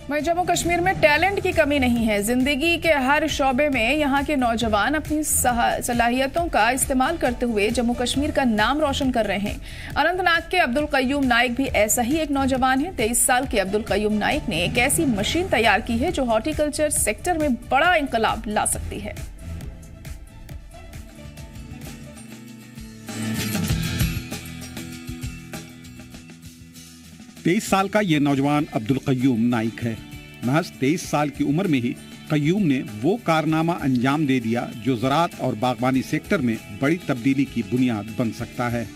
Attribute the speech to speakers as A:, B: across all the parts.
A: वहीं जम्मू कश्मीर में टैलेंट की कमी नहीं है। जिंदगी के हर शोबे में यहाँ के नौजवान अपनी सलाहियतों का इस्तेमाल करते हुए जम्मू कश्मीर का नाम रोशन कर रहे हैं। अनंतनाग के अब्दुल कय्यूम नाइक भी ऐसा ही एक नौजवान है। 23 साल के अब्दुल कय्यूम नाइक ने एक ऐसी मशीन तैयार की है जो हॉर्टिकल्चर सेक्टर में बड़ा इंकलाब ला सकती है।
B: तेईस साल का ये नौजवान अब्दुल कय्यूम नाइक है। महज 23 साल की उम्र में ही कय्यूम ने वो कारनामा अंजाम दे दिया जो ज़राअत और बागबानी सेक्टर में बड़ी तब्दीली की बुनियाद बन सकता है।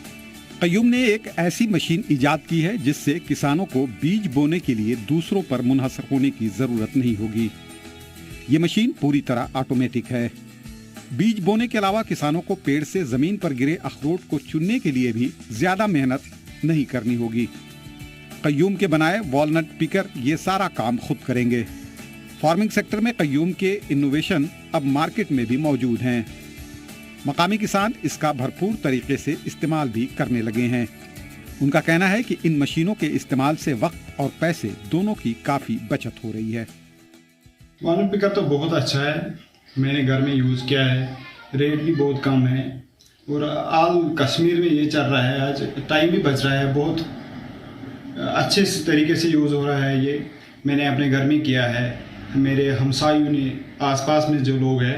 B: कय्यूम ने एक ऐसी मशीन इजाद की है जिससे किसानों को बीज बोने के लिए दूसरों पर मुनहसर होने की ज़रूरत नहीं होगी। ये मशीन पूरी तरह ऑटोमेटिक है। बीज बोने के अलावा किसानों को पेड़ से ज़मीन पर गिरे अखरोट को चुनने के लिए भी ज़्यादा मेहनत नहीं करनी होगी। कय्यूम के बनाए वॉलनट पिकर ये सारा काम खुद करेंगे। फार्मिंग सेक्टर में कय्यूम के इनोवेशन अब मार्केट में भी मौजूद हैं। मकामी किसान इसका भरपूर तरीके से इस्तेमाल भी करने लगे हैं। उनका कहना है कि इन मशीनों के इस्तेमाल से वक्त और पैसे दोनों की काफ़ी बचत हो रही है।
C: वॉलनट पिकर तो बहुत अच्छा है, मैंने घर में यूज़ किया है, रेट भी बहुत कम है और आल कश्मीर में ये चल रहा है। आज टाइम भी बच रहा है, बहुत अच्छे तरीके से यूज़ हो रहा है। ये मैंने अपने घर में किया है, मेरे हमसायों ने आसपास में जो लोग हैं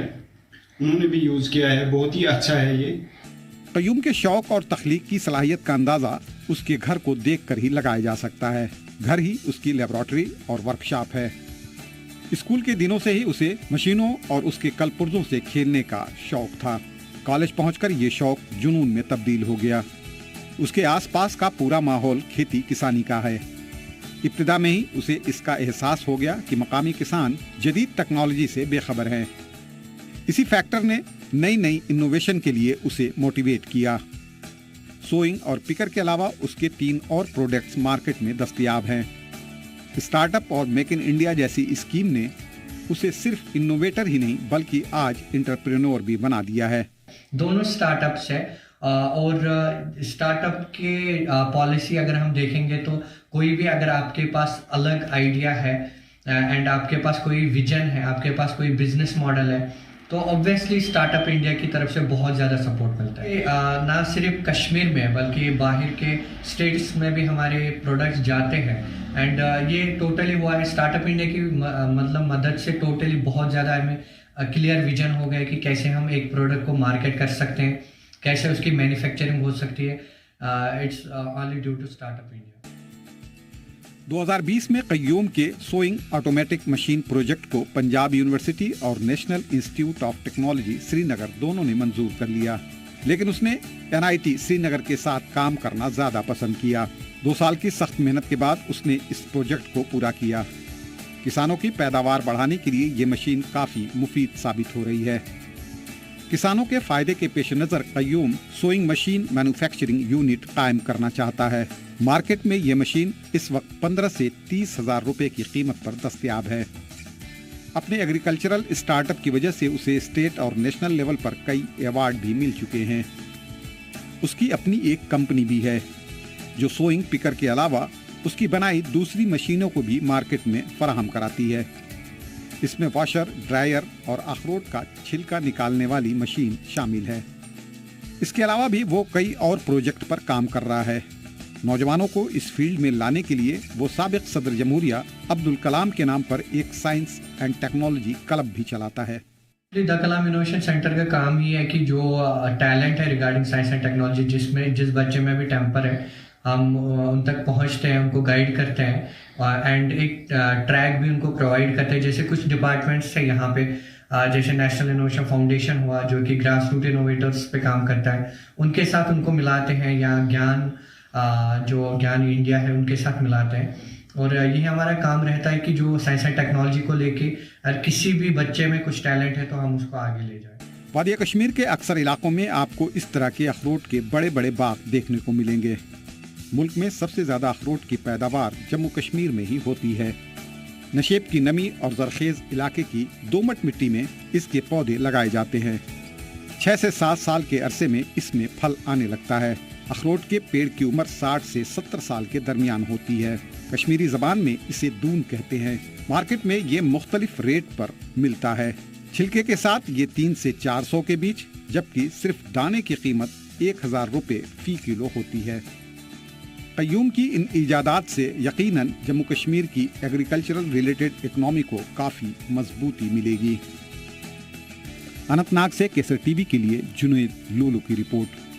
C: उन्होंने भी यूज़ किया है, बहुत ही अच्छा है ये।
B: कय्यूम के शौक और तख्लीक की सलाहियत का अंदाज़ा उसके घर को देखकर ही लगाया जा सकता है। घर ही उसकी लेबोरेटरी और वर्कशॉप है। स्कूल के दिनों से ही उसे मशीनों और उसके कलपुर्जों से खेलने का शौक था। कॉलेज पहुंचकर ये शौक जुनून में तब्दील हो गया। उसके आसपास का पूरा माहौल खेती किसानी का है। इब्तिदा में ही उसे इसका एहसास हो गया कि मकामी किसान जदीद टेक्नोलॉजी से बेखबर हैं। इसी फैक्टर ने नई नई इनोवेशन के लिए उसे मोटिवेट किया। सोइंग और पिकर के अलावा उसके 3 और प्रोडक्ट्स मार्केट में दस्तयाब हैं। स्टार्टअप और मेक इन इंडिया जैसी स्कीम ने उसे सिर्फ इनोवेटर ही नहीं बल्कि आज एंटरप्रेन्योर भी बना दिया है।
D: दोनों स्टार्टअप्स है और स्टार्टअप के पॉलिसी अगर हम देखेंगे तो कोई भी अगर आपके पास अलग आइडिया है एंड आपके पास कोई विजन है, आपके पास कोई बिजनेस मॉडल है, तो ऑब्वियसली स्टार्टअप इंडिया की तरफ से बहुत ज़्यादा सपोर्ट मिलता है। ना सिर्फ कश्मीर में बल्कि बाहर के स्टेट्स में भी हमारे प्रोडक्ट्स जाते हैं एंड ये टोटली हुआ है स्टार्टअप इंडिया की मतलब मदद से। टोटली बहुत ज़्यादा हमें क्लियर विजन हो गया कि कैसे हम एक प्रोडक्ट को मार्केट कर सकते हैं, कैसे उसकी मैन्युफैक्चरिंग हो सकती है। It's only due to startup India.
B: 2020 में कय्यूम के सोइंग ऑटोमेटिक मशीन प्रोजेक्ट को पंजाब यूनिवर्सिटी और national institute of technology Srinagar दोनों ने मंजूर कर लिया, लेकिन उसने NIT श्रीनगर के साथ काम करना ज़्यादा पसंद किया। 2 साल की सख्त मेहनत के बाद उसने इस प्रोजेक्ट को पूरा किया। किसानों की पैदावार बढ़ाने के लिए ये मशीन काफ़ी मुफीद साबित हो रही है। किसानों के फायदे के पेश नज़र Qayyum sewing machine manufacturing unit कायम करना चाहता है। मार्केट में ये मशीन इस वक्त 15 से 30 हज़ार रुपये की कीमत पर दस्तयाब है। अपने एग्रीकल्चरल स्टार्टअप की वजह से उसे स्टेट और नेशनल लेवल पर कई अवार्ड भी मिल चुके हैं। उसकी अपनी एक कंपनी भी है जो सोइंग पिकर के अलावा उसकी बनाई दूसरी मशीनों को भी मार्केट में फराहम कराती है। इसमें वॉशर, ड्रायर और अखरोट का छिलका निकालने वाली मशीन शामिल है। इसके अलावा भी वो कई और प्रोजेक्ट पर काम कर रहा है। नौजवानों को इस फील्ड में लाने के लिए वो साबिक सदर जमहूरिया अब्दुल कलाम के नाम पर एक साइंस एंड टेक्नोलॉजी क्लब भी चलाता है।
D: द कलाम इनोवेशन सेंटर का काम ये है कि जो टैलेंट है रिगार्डिंग साइंस एंड टेक्नोलॉजी, जिस बच्चे में भी टेम्पर है, हम उन तक पहुंचते हैं, उनको गाइड करते हैं एंड एक ट्रैक भी उनको प्रोवाइड करते हैं। जैसे कुछ डिपार्टमेंट्स है यहाँ पे, जैसे नेशनल इनोवेशन फाउंडेशन हुआ जो कि ग्रास रूट इनोवेटर्स पे काम करता है, उनके साथ उनको मिलाते हैं, या जो ज्ञान इंडिया है उनके साथ मिलाते हैं। और यही हमारा काम रहता है कि जो साइंस एंड टेक्नोलॉजी को लेके अगर किसी भी बच्चे में कुछ टैलेंट है तो हम उसको आगे ले जाएं।
B: वादिया कश्मीर के अक्सर इलाकों में आपको इस तरह के अखरोट के बड़े बड़े बाग देखने को मिलेंगे। मुल्क में सबसे ज़्यादा अखरोट की पैदावार जम्मू कश्मीर में ही होती है। नशेब की नमी और ज़रखेज़ इलाके की दोमट मिट्टी में इसके पौधे लगाए जाते हैं। 6 से 7 साल के अरसे में इसमें फल आने लगता है। अखरोट के पेड़ की उम्र 60 से 70 साल के दरमियान होती है। कश्मीरी जबान में इसे दून कहते हैं। मार्केट में ये मुख्तलिफ रेट पर मिलता है। छिलके के साथ ये 3 से 400 के बीच, जबकि सिर्फ दाने की कीमत 1000 रुपये फी किलो होती है। क़य्यूम की इन इजादात से यकीनन जम्मू कश्मीर की एग्रीकल्चरल रिलेटेड इकनॉमी को काफ़ी मजबूती मिलेगी। अनंतनाग से केसर टीवी के लिए जुनैद लूलू की रिपोर्ट।